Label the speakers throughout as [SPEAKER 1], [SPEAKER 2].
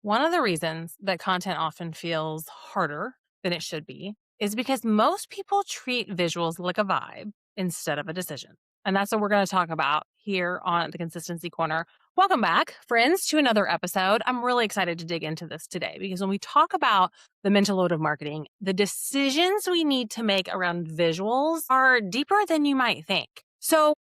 [SPEAKER 1] One of the reasons that content often feels harder than it should be is because most people treat visuals like a vibe instead of a decision. And that's what we're going to talk about here on the Consistency Corner. Welcome back, friends, to another episode. I'm really excited to dig into this today because when we talk about the mental load of marketing, the decisions we need to make around visuals are deeper than you might think. So,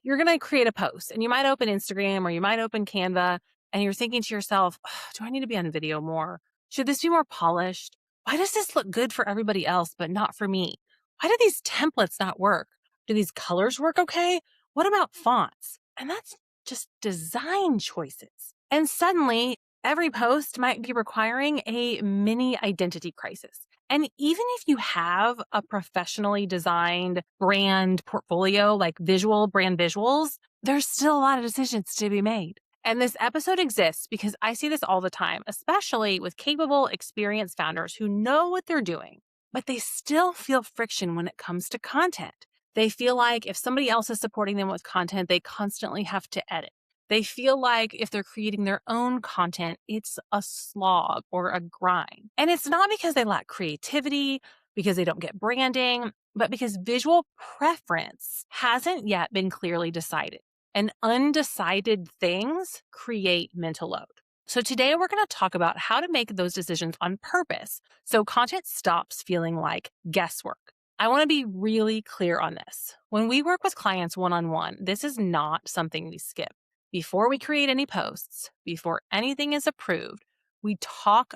[SPEAKER 1] you're going to create a post and you might open Instagram or you might open Canva and you're thinking to yourself, "Ugh, do I need to be on video more? Should this be more polished? Why does this look good for everybody else, but not for me? Why do these templates not work? Do these colors work okay? What about fonts?" And that's just design choices. And suddenly, every post might be requiring a mini identity crisis. And even if you have a professionally designed brand portfolio, like visual brand visuals, there's still a lot of decisions to be made. And this episode exists because I see this all the time, especially with capable, experienced founders who know what they're doing, but they still feel friction when it comes to content. They feel like if somebody else is supporting them with content, they constantly have to edit. They feel like if they're creating their own content, it's a slog or a grind. And it's not because they lack creativity, because they don't get branding, but because visual preference hasn't yet been clearly decided. And undecided things create mental load. So today we're going to talk about how to make those decisions on purpose so content stops feeling like guesswork. I want to be really clear on this. When we work with clients one-on-one, this is not something we skip. Before we create any posts, before anything is approved,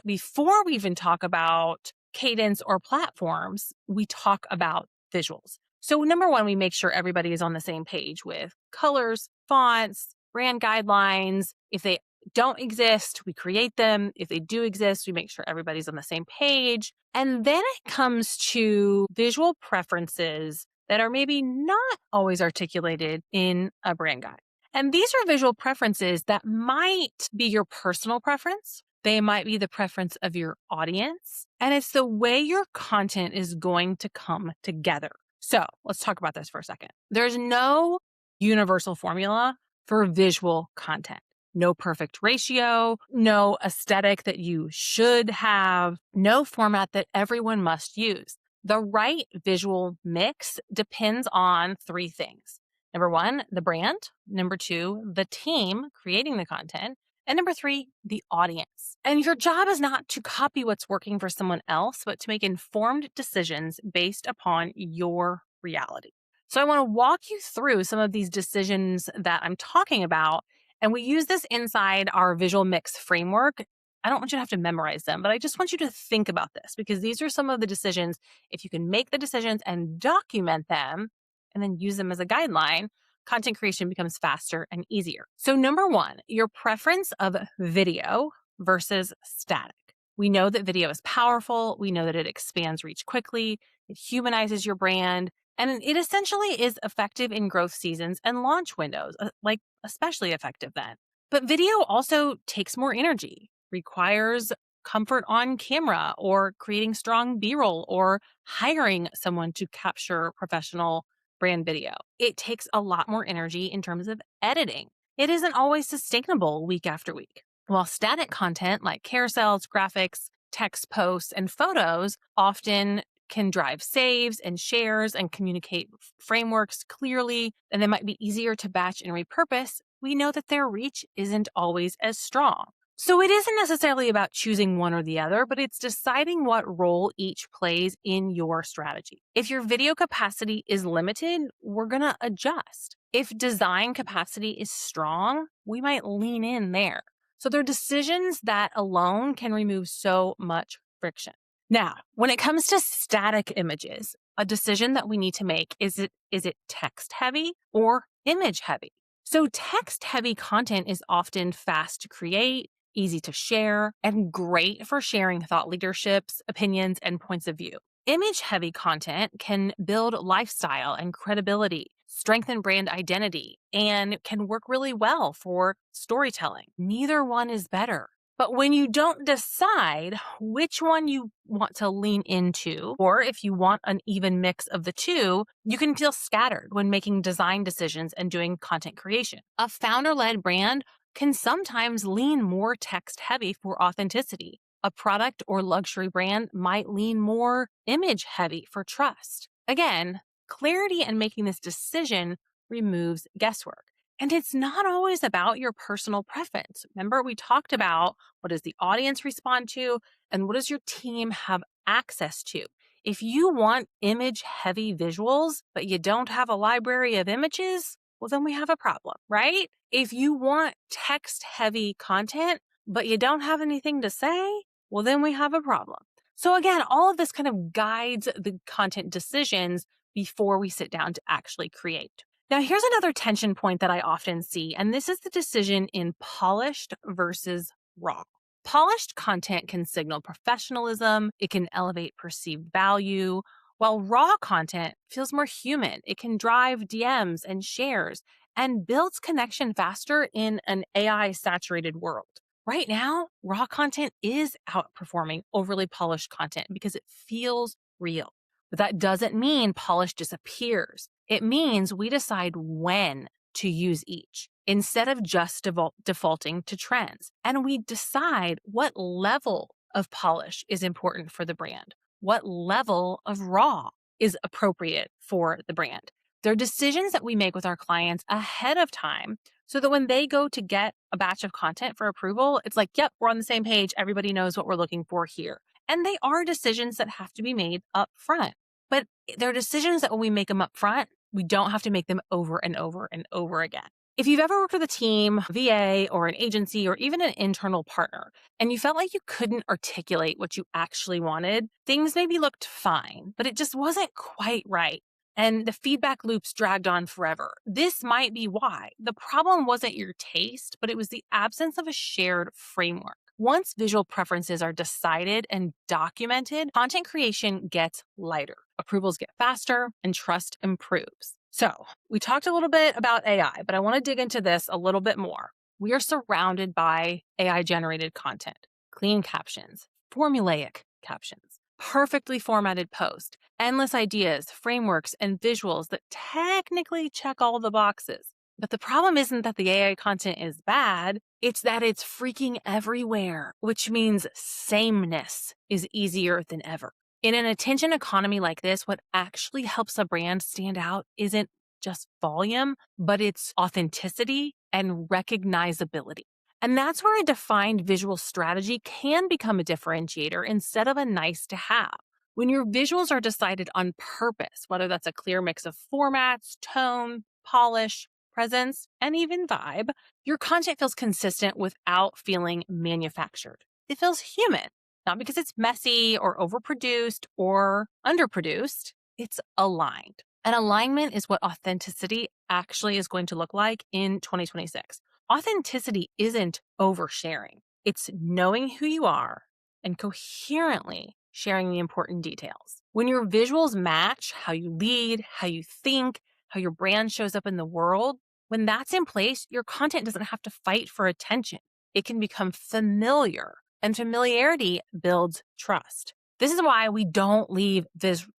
[SPEAKER 1] before we even talk about cadence or platforms, we talk about visuals. So number one, we make sure everybody is on the same page with colors, fonts, brand guidelines. If they don't exist, we create them. If they do exist, we make sure everybody's on the same page. And then it comes to visual preferences that are maybe not always articulated in a brand guide. And these are visual preferences that might be your personal preference. They might be the preference of your audience. And it's the way your content is going to come together. So let's talk about this for a second. There's no universal formula for visual content. No perfect ratio, no aesthetic that you should have, no format that everyone must use. The right visual mix depends on three things. Number one, the brand. Number two, the team creating the content. And number three, the audience. And your job is not to copy what's working for someone else, but to make informed decisions based upon your reality. So I want to walk you through some of these decisions that I'm talking about. And we use this inside our visual mix framework. I don't want you to have to memorize them, but I just want you to think about this because these are some of the decisions. If you can make the decisions and document them and then use them as a guideline, content creation becomes faster and easier. So number one, your preference of video versus static. We know that video is powerful. We know that it expands reach quickly. It humanizes your brand. And it essentially is effective in growth seasons and launch windows, like especially effective then. But video also takes more energy, requires comfort on camera or creating strong B-roll or hiring someone to capture professional brand video. It takes a lot more energy in terms of editing. It isn't always sustainable week after week. While static content like carousels, graphics, text posts, and photos often can drive saves and shares and communicate frameworks clearly, and they might be easier to batch and repurpose, we know that their reach isn't always as strong. So it isn't necessarily about choosing one or the other, but it's deciding what role each plays in your strategy. If your video capacity is limited, we're going to adjust. If design capacity is strong, we might lean in there. So there are decisions that alone can remove so much friction. Now, when it comes to static images, a decision that we need to make is it text heavy or image heavy? So text heavy content is often fast to create, easy to share, and great for sharing thought leaderships, opinions, and points of view. Image heavy content can build lifestyle and credibility, strengthen brand identity, and can work really well for storytelling. Neither one is better. But when you don't decide which one you want to lean into, or if you want an even mix of the two, you can feel scattered when making design decisions and doing content creation. A founder-led brand can sometimes lean more text heavy for authenticity. A product or luxury brand might lean more image heavy for trust. Again, clarity and making this decision removes guesswork. And it's not always about your personal preference. Remember, we talked about what does the audience respond to and what does your team have access to. If you want image heavy visuals, but you don't have a library of images, well, then we have a problem, right? If you want text heavy content, but you don't have anything to say, well, then we have a problem. So again, all of this kind of guides the content decisions before we sit down to actually create. Now, here's another tension point that I often see, and this is the decision in polished versus raw. Polished content can signal professionalism, it can elevate perceived value, while raw content feels more human. It can drive DMs and shares and builds connection faster in an AI saturated world. Right now, raw content is outperforming overly polished content because it feels real. But that doesn't mean polish disappears. It means we decide when to use each instead of just defaulting to trends. And we decide what level of polish is important for the brand, what level of raw is appropriate for the brand. They're decisions that we make with our clients ahead of time so that when they go to get a batch of content for approval, it's like, yep, we're on the same page. Everybody knows what we're looking for here. And they are decisions that have to be made up front. But they're decisions that when we make them up front, we don't have to make them over and over and over again. If you've ever worked with a team, VA, or an agency, or even an internal partner, and you felt like you couldn't articulate what you actually wanted, things maybe looked fine, but it just wasn't quite right. And the feedback loops dragged on forever. This might be why. The problem wasn't your taste, but it was the absence of a shared framework. Once visual preferences are decided and documented, content creation gets lighter, approvals get faster, and trust improves. So, we talked a little bit about AI, but I want to dig into this a little bit more. We are surrounded by AI-generated content, clean captions, formulaic captions, perfectly formatted posts, endless ideas, frameworks, and visuals that technically check all the boxes. But the problem isn't that the AI content is bad, it's that it's freaking everywhere, which means sameness is easier than ever. In an attention economy like this, what actually helps a brand stand out isn't just volume, but it's authenticity and recognizability. And that's where a defined visual strategy can become a differentiator instead of a nice to have. When your visuals are decided on purpose, whether that's a clear mix of formats, tone, polish, presence, and even vibe, your content feels consistent without feeling manufactured. It feels human, not because it's messy or overproduced or underproduced. It's aligned. And alignment is what authenticity actually is going to look like in 2026. Authenticity isn't oversharing. It's knowing who you are and coherently sharing the important details. When your visuals match how you lead, how you think, how your brand shows up in the world, when that's in place, your content doesn't have to fight for attention. It can become familiar, and familiarity builds trust. This is why we don't leave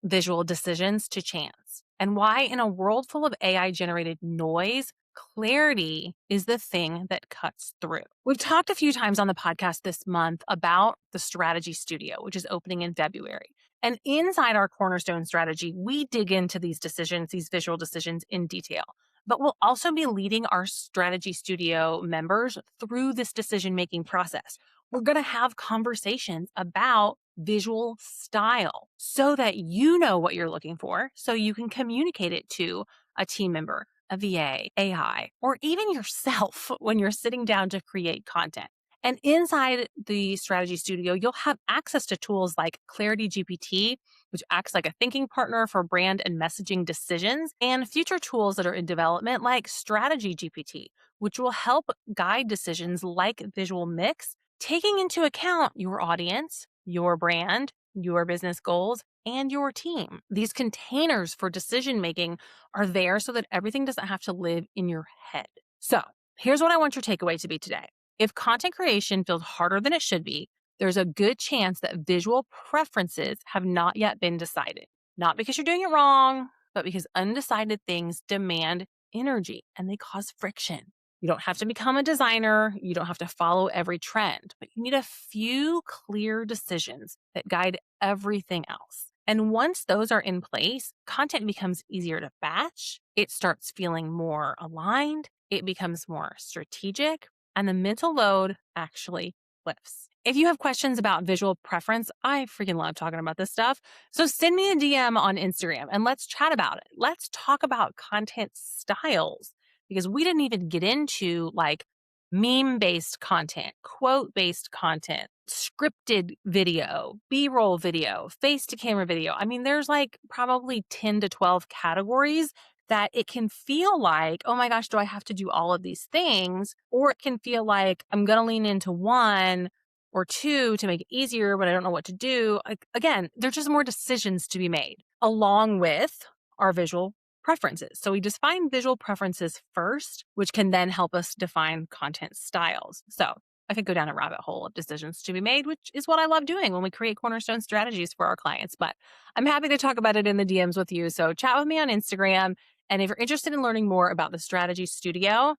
[SPEAKER 1] visual decisions to chance, and why in a world full of AI-generated noise, clarity is the thing that cuts through. We've talked a few times on the podcast this month about the Strategy Studio, which is opening in February. And inside our Cornerstone strategy, we dig into these decisions, these visual decisions in detail. But we'll also be leading our Strategy Studio members through this decision-making process. We're going to have conversations about visual style so that you know what you're looking for, so you can communicate it to a team member, a VA, AI, or even yourself when you're sitting down to create content. And inside the Strategy Studio, you'll have access to tools like Clarity GPT, which acts like a thinking partner for brand and messaging decisions, and future tools that are in development like Strategy GPT, which will help guide decisions like visual mix, taking into account your audience, your brand, your business goals, and your team. These containers for decision making are there so that everything doesn't have to live in your head. So, here's what I want your takeaway to be today. If content creation feels harder than it should be, there's a good chance that visual preferences have not yet been decided. Not because you're doing it wrong, but because undecided things demand energy and they cause friction. You don't have to become a designer. You don't have to follow every trend, but you need a few clear decisions that guide everything else. And once those are in place, content becomes easier to batch. It starts feeling more aligned. It becomes more strategic, and the mental load actually lifts. If you have questions about visual preference, I freaking love talking about this stuff. So send me a DM on Instagram and let's chat about it. Let's talk about content styles because we didn't even get into like meme based content, quote based content, scripted video, B roll video, face to camera video. I mean, there's like probably 10 to 12 categories that it can feel like, oh my gosh, do I have to do all of these things? Or it can feel like I'm going to lean into one or two to make it easier, but I don't know what to do. Like, again, there's just more decisions to be made along with our visual preferences. So we define visual preferences first, which can then help us define content styles. So I could go down a rabbit hole of decisions to be made, which is what I love doing when we create cornerstone strategies for our clients. But I'm happy to talk about it in the DMs with you. So chat with me on Instagram. And if you're interested in learning more about the Strategy Studio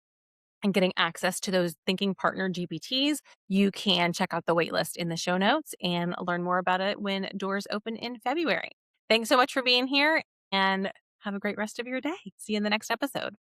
[SPEAKER 1] and getting access to those thinking partner GPTs, you can check out the waitlist in the show notes and learn more about it when doors open in February. Thanks so much for being here and have a great rest of your day. See you in the next episode.